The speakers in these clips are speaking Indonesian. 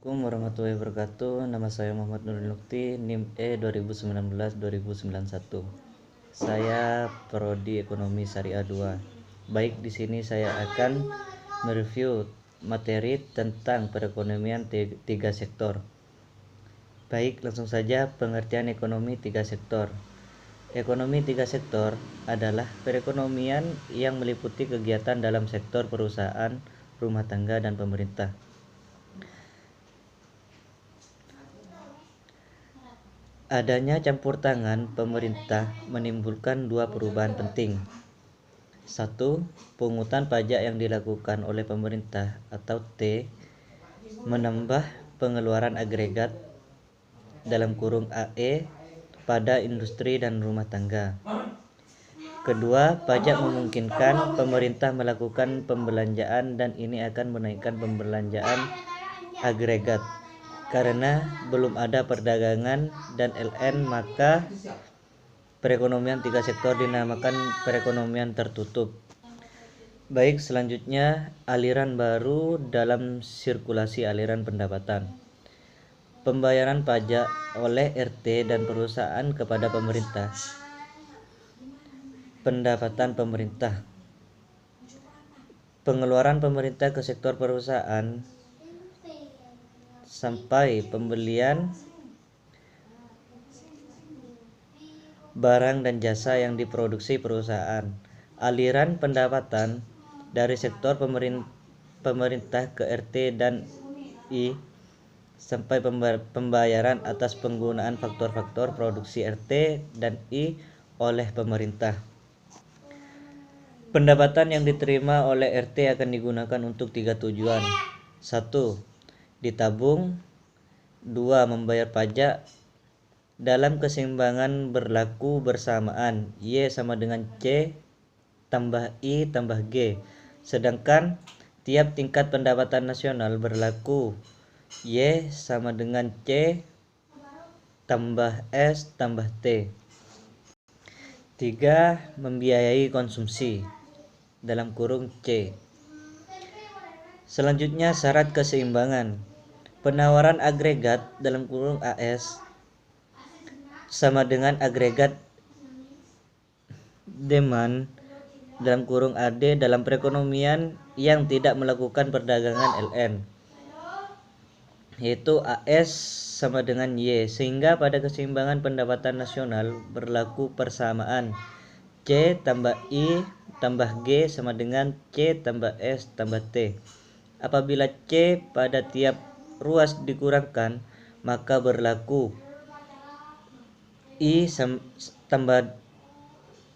Assalamualaikum warahmatullahi wabarakatuh. Nama saya Muhammad Nurul Lukti, NIM E 2019-2091. Saya prodi Ekonomi Syariah 2. Baik, di sini saya akan mereview materi tentang perekonomian tiga sektor. Baik, langsung saja pengertian ekonomi tiga sektor. Ekonomi tiga sektor adalah perekonomian yang meliputi kegiatan dalam sektor perusahaan, rumah tangga, dan pemerintah. Adanya campur tangan pemerintah menimbulkan dua perubahan penting. 1. Pungutan pajak yang dilakukan oleh pemerintah atau T menambah pengeluaran agregat (AE) pada industri dan rumah tangga. Kedua, pajak memungkinkan pemerintah melakukan pembelanjaan dan ini akan menaikkan pembelanjaan agregat. Karena belum ada perdagangan dan LN, maka perekonomian tiga sektor dinamakan perekonomian tertutup. Baik, selanjutnya aliran baru dalam sirkulasi aliran pendapatan. Pembayaran pajak oleh RT dan perusahaan kepada pemerintah. Pendapatan pemerintah. Pengeluaran pemerintah ke sektor perusahaan sampai pembelian barang dan jasa yang diproduksi perusahaan. Aliran pendapatan dari sektor pemerintah ke RT dan I sampai pembayaran atas penggunaan faktor-faktor produksi RT dan I oleh pemerintah. Pendapatan yang diterima oleh RT akan digunakan untuk tiga tujuan. 1. Ditabung. 2. Membayar pajak. Dalam keseimbangan berlaku bersamaan Y sama dengan C tambah I tambah G. Sedangkan tiap tingkat pendapatan nasional berlaku Y sama dengan C tambah S tambah T. 3. Membiayai konsumsi (C). Selanjutnya syarat keseimbangan. Penawaran agregat (AS) sama dengan agregat demand (AD) dalam perekonomian yang tidak melakukan perdagangan LN, yaitu AS sama dengan Y, sehingga pada keseimbangan pendapatan nasional berlaku persamaan C tambah I tambah G sama dengan C tambah S tambah T. Apabila C pada tiap ruas dikurangkan, maka berlaku I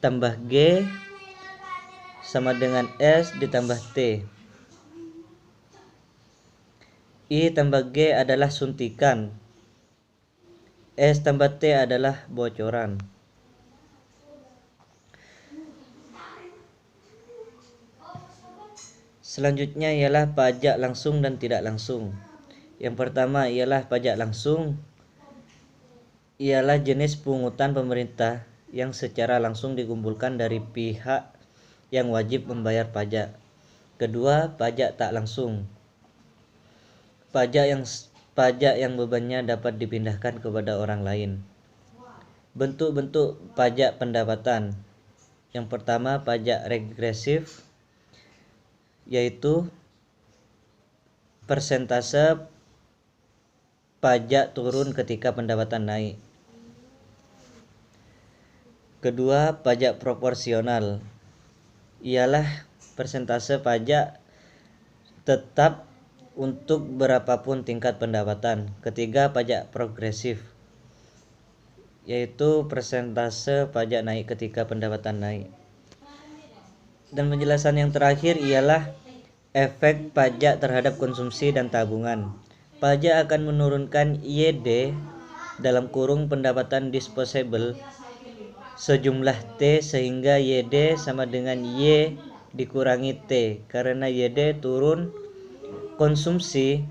tambah G sama dengan S ditambah T. I tambah G adalah suntikan, S tambah T adalah bocoran. Selanjutnya ialah pajak langsung dan tidak langsung. Yang pertama ialah pajak langsung, ialah jenis pungutan pemerintah yang secara langsung dikumpulkan dari pihak yang wajib membayar pajak. Kedua, pajak tak langsung. Pajak yang bebannya dapat dipindahkan kepada orang lain. Bentuk-bentuk pajak pendapatan. Yang pertama, pajak regresif, yaitu persentase pajak turun ketika pendapatan naik. Kedua, pajak proporsional, ialah persentase pajak tetap untuk berapapun tingkat pendapatan. Ketiga, pajak progresif, yaitu persentase pajak naik ketika pendapatan naik. Dan penjelasan yang terakhir ialah efek pajak terhadap konsumsi dan tabungan. Pajak akan menurunkan YD (pendapatan disposable) sejumlah T sehingga YD sama dengan Y dikurangi T. Karena YD turun, konsumsi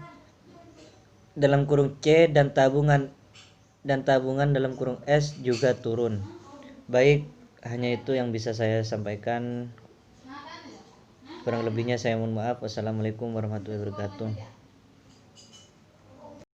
(C) dan tabungan (S) juga turun. Baik, hanya itu yang bisa saya sampaikan. Kurang lebihnya saya mohon maaf. Wassalamualaikum warahmatullahi wabarakatuh.